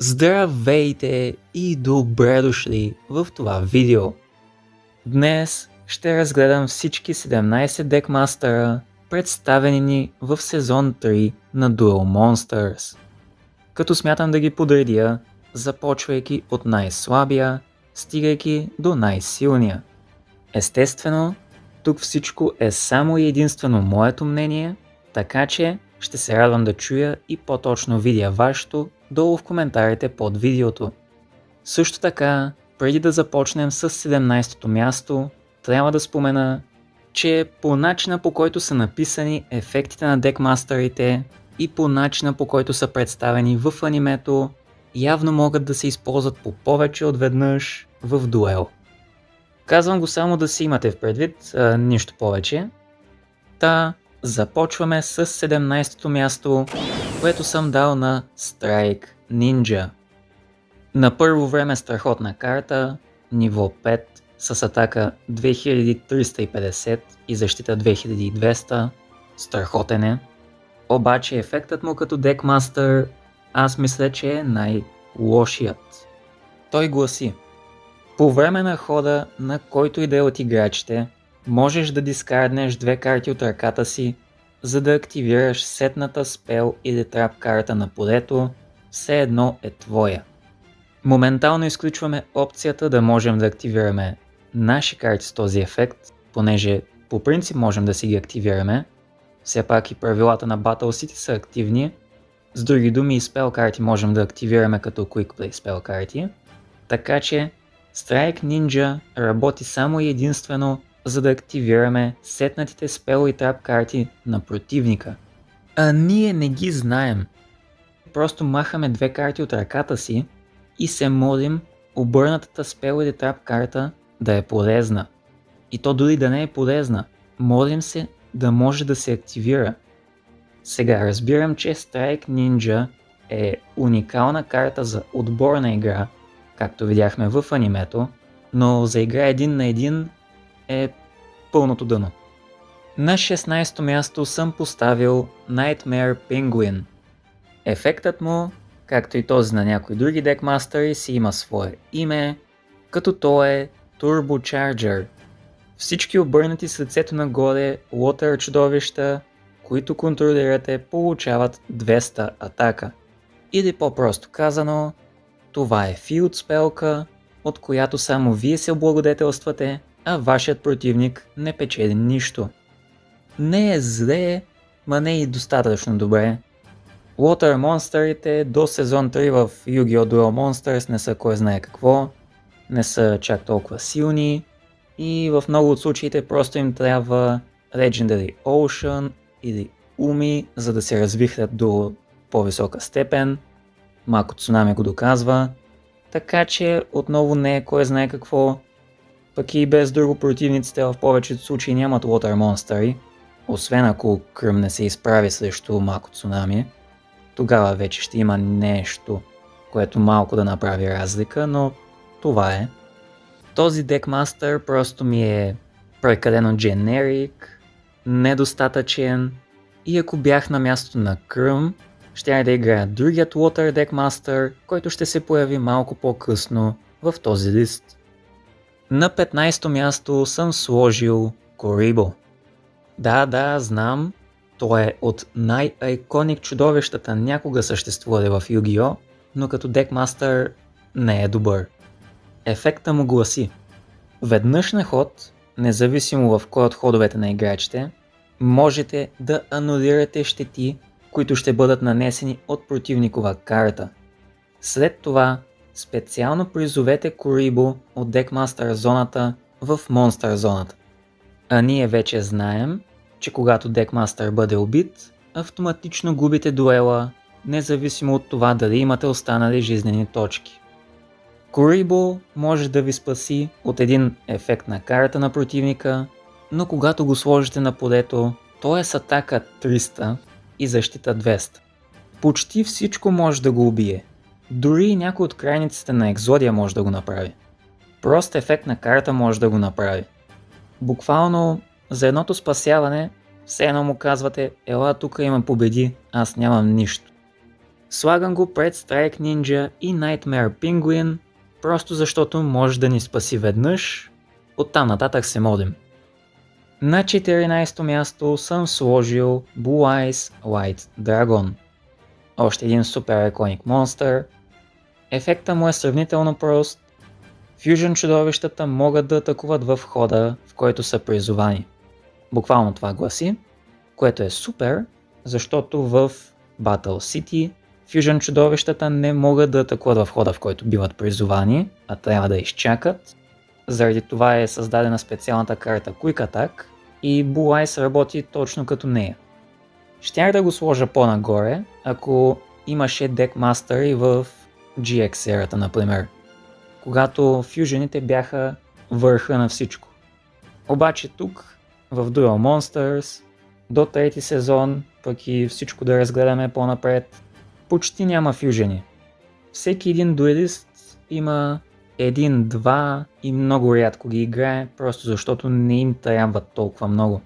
Здравейте и добре дошли в това видео. Днес ще разгледам всички 17 декмастера, представени ни в сезон 3 на Duel Monsters. Като смятам да ги подредя, започвайки от най-слабия, стигайки до най-силния. Естествено, тук всичко е само и единствено моето мнение, така че ще се радвам да чуя и по-точно видя вашето долу в коментарите под видеото. Също така, преди да започнем с 17-то място, трябва да спомена, че по начина по който са написани ефектите на декмастерите и по начина по който са представени в анимето, явно могат да се използват по повече от веднъж в дуел. Казвам го само да си имате в предвид, нищо повече. Започваме с 17-то място, което съм дал на Strike Ninja. На първо време страхотна карта, ниво 5, с атака 2350 и защита 2200, страхотен е. Обаче ефектът му като декмастър, аз мисля, че е най-лошият. Той гласи: по време на хода на който и да е от играчите, можеш да дискарднеш две карти от ръката си, за да активираш сетната спел или трап карта на полето, все едно е твоя. Моментално изключваме опцията да можем да активираме наши карти с този ефект, понеже по принцип можем да си ги активираме. Все пак и правилата на Battle City са активни. С други думи и спел карти можем да активираме като Quick Play спел карти. Така че Strike Ninja работи само и единствено за да активираме сетнатите спел и трап карти на противника. А ние не ги знаем. Просто махаме две карти от ръката си и се молим обърнатата спел или трап карта да е полезна. И то дори да не е полезна, молим се да може да се активира. Сега разбирам, че Strike Ninja е уникална карта за отборна игра, както видяхме в анимето, но за игра 1 на 1 е пълното дъно. На 16-то място съм поставил Nightmare Penguin. Ефектът му, както и този на някои други декмастери, си има свое име, като то е Turbocharger. Всички обърнати с лицето нагоре Water чудовища, които контролирате, получават 200 атака. Или по-просто казано, това е филд спелка, от която само вие се облагодетелствате, а вашият противник не печели нищо. Не е зле, ма не и достатъчно добре. Water монстърите до сезон 3 в Yu-Gi-Oh! Duel Monsters не са кой знае какво, не са чак толкова силни и в много от случаите просто им трябва Legendary Ocean или Уми, за да се развихрят до по-висока степен. Мако Цунами го доказва, така че отново не е кой знае какво. Пък и без друго противниците в повечето случаи нямат Water монстъри, освен ако Кръм не се изправи срещу Мако Цунами. Тогава вече ще има нещо, което малко да направи разлика, но това е. Този декмастър просто ми е прекалено дженерик, недостатъчен и ако бях на мястото на Кръм, ще да играя другият Water декмастър, който ще се появи малко по-късно в този лист. На 15-то място съм сложил Kuriboh. Да, знам, той е от най-айконик чудовищата някога съществували в Yu-Gi-Oh!, но като декмастър не е добър. Ефекта му гласи: веднъж на ход, независимо в кой от ходовете на играчите, можете да анулирате щети, които ще бъдат нанесени от противникова карта. След това специално призовете Kuriboh от декмастър зоната в монстър зоната. А ние вече знаем, че когато декмастър бъде убит, автоматично губите дуела, независимо от това дали имате останали жизнени точки. Kuriboh може да ви спаси от един ефект на карта на противника, но когато го сложите на полето, то е с атака 300 и защита 200. Почти всичко може да го убие. Дори и някой от крайниците на Екзодия може да го направи. Прост ефект на карта може да го направи. Буквално за едното спасяване все едно му казвате: ела тук има победи, аз нямам нищо. Слагам го пред Strike Ninja и Nightmare Penguin, просто защото може да ни спаси веднъж, оттам нататък се модим. На 14-то място съм сложил Blue Eyes White Dragon. Още един супер иконик монстър. Ефектът му е сравнително прост. Фюжън чудовищата могат да атакуват в хода, в който са призовани. Буквално това гласи, което е супер, защото в Battle City фюжън чудовищата не могат да атакуват в хода, в който биват призовани, а трябва да изчакат. Заради това е създадена специалната карта Quick Attack и Blue Eyes работи точно като нея. Щях да го сложа по-нагоре, ако имаше декмастъри в GX ерата, например, когато фюжените бяха върха на всичко. Обаче тук, в Duel Monsters, до трети сезон, пък и всичко да разгледаме по-напред, почти няма фюжени. Всеки един дуелист има един-два и много рядко ги играе, просто защото не им трябват толкова много.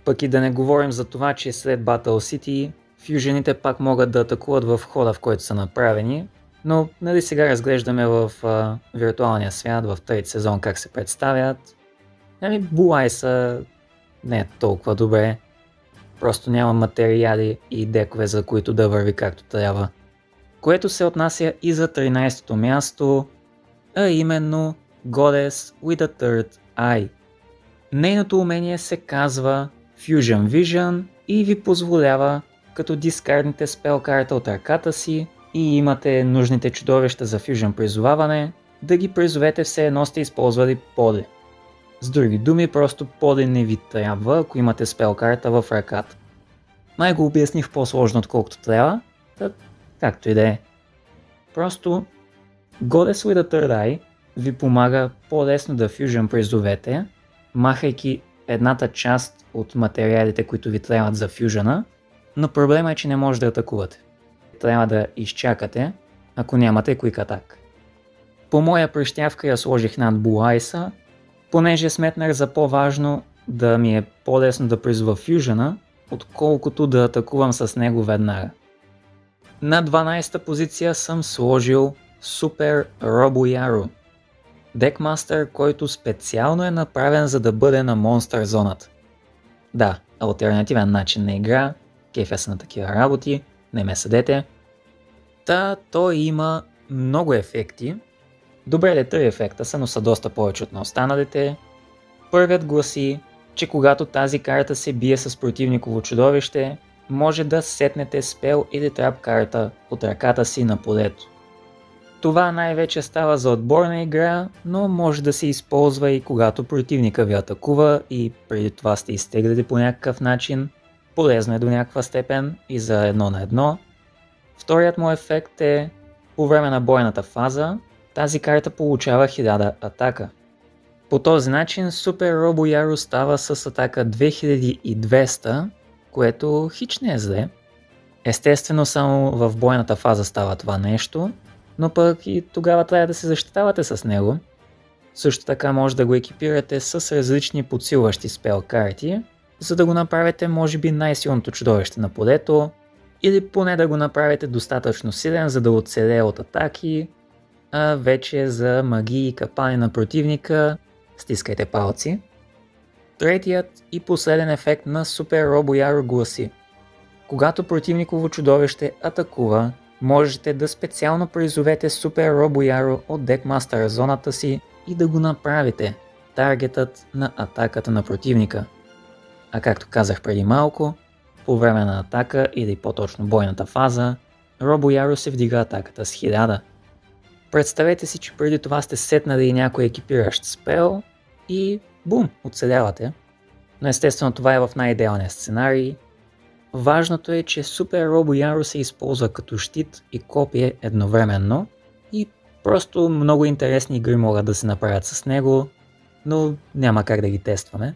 Пък и да не говорим за това, че след Battle City фюжените пак могат да атакуват в хода, в който са направени, но нали сега разглеждаме в виртуалния свят, в трети сезон как се представят. Нали, Blue Eyes не е толкова добре, просто няма материали и декове, за които да върви както трябва. Което се отнася и за 13-то място, а именно Goddess with a Third Eye. Нейното умение се казва Fusion Vision и ви позволява, като дискардните спел карта от ръката си и имате нужните чудовища за фюжън призоваване, да ги призовете все едно сте използвали поде. С други думи, просто поде не ви трябва, ако имате спел карта в ръката. Май го обясних по-сложно отколкото трябва, както и да е. Просто Goddess with a Third Eye ви помага по-лесно да фюжън призовете, махайки едната част от материалите, които ви трябват за фюжъна, но проблема е, че не може да атакувате. Трябва да изчакате, ако нямате Quick Attack. По моя прищявка я сложих над Blue Eyes, понеже сметнах за по-важно да ми е по-лесно да призова фюжъна, отколкото да атакувам с него веднага. На 12-та позиция съм сложил Super Robo-Yaro. Декмастър, който специално е направен за да бъде на монстър зоната. Да, алтернативен начин на игра, кефя са на такива работи, не ме съдете. Той има много ефекти. Добре, 3 ефекта са, но са доста повече от на останалите. Първият гласи, че когато тази карта се бие с противниково чудовище, може да сетнете спел или трап карта от ръката си на полето. Това най-вече става за отборна игра, но може да се използва и когато противника ви атакува и преди това сте изтеглили по някакъв начин. Полезно е до някаква степен и за 1 на 1. Вторият му ефект е по време на бойната фаза, тази карта получава 1000 атака. По този начин Super Robo-Yaro става с атака 2200, което хич не е зле. Естествено само в бойната фаза става това нещо, но пък и тогава трябва да се защитавате с него. Също така може да го екипирате с различни подсилващи спел карти, за да го направите може би най-силното чудовище на полето, или поне да го направите достатъчно силен, за да оцелее от атаки, а вече за магии и капани на противника стискайте палци. Третият и последен ефект на Super Robo-Yaro гласи: когато противниково чудовище атакува, можете да специално призовете Super Robo-Yaro от декмастър зоната си и да го направите таргетът на атаката на противника. А както казах преди малко, по време на атака или по-точно бойната фаза, Robo-Yaro се вдига атаката с 1000. Представете си, че преди това сте сетнали някой екипиращ спел и бум, оцелявате. Но естествено това е в най-идеалния сценарий. Важното е, че Super Robo-Yaro се използва като щит и копие едновременно и просто много интересни игри могат да се направят с него, но няма как да ги тестваме.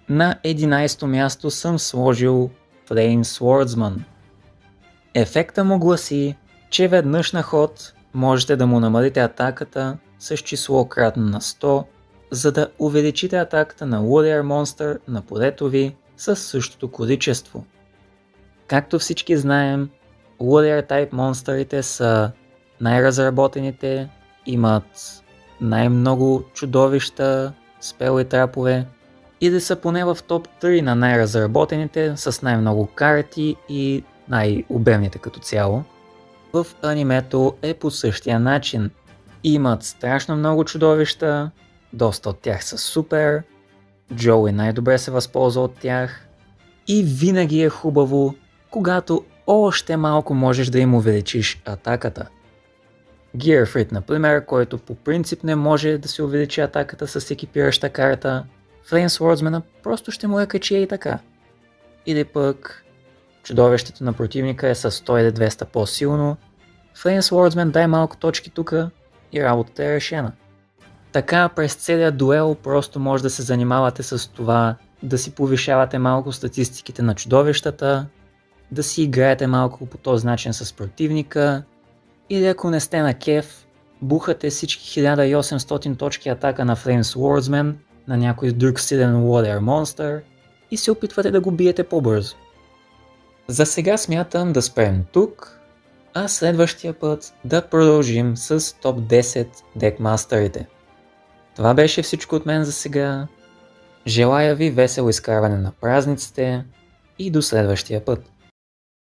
На 11-то място съм сложил Flame Swordsman. Ефекта му гласи, че веднъж на ход можете да му намалите атаката с число кратно на 100, за да увеличите атаката на Warrior Monster на полето ви със същото количество. Както всички знаем, Warrior Type монстрите са най-разработените, имат най-много чудовища, спел и трапове и да са поне в топ 3 на най-разработените с най-много карти и най-обемните като цяло. В анимето е по същия начин. Имат страшно много чудовища, доста от тях са супер, Джоуи най-добре се възползва от тях и винаги е хубаво, когато още малко можеш да им увеличиш атаката. Gearfried, например, който по принцип не може да се увеличи атаката с екипираща карта, Flame Swordsman просто ще му я качи и така. Или пък чудовището на противника е с 100-200 по-силно, Flame Swordsman дай малко точки тука и работата е решена. Така през целия дуел просто може да се занимавате с това да си повишавате малко статистиките на чудовищата, да си играете малко по този начин с противника или ако не сте на кеф, бухате всички 1800 точки атака на Flame Swordsman на някой друг силен Warrior монстър и се опитвате да го биете по-бързо. За сега смятам да спрем тук, а следващия път да продължим с топ 10 декмастерите. Това беше всичко от мен за сега. Желая ви весело изкарване на празниците и до следващия път.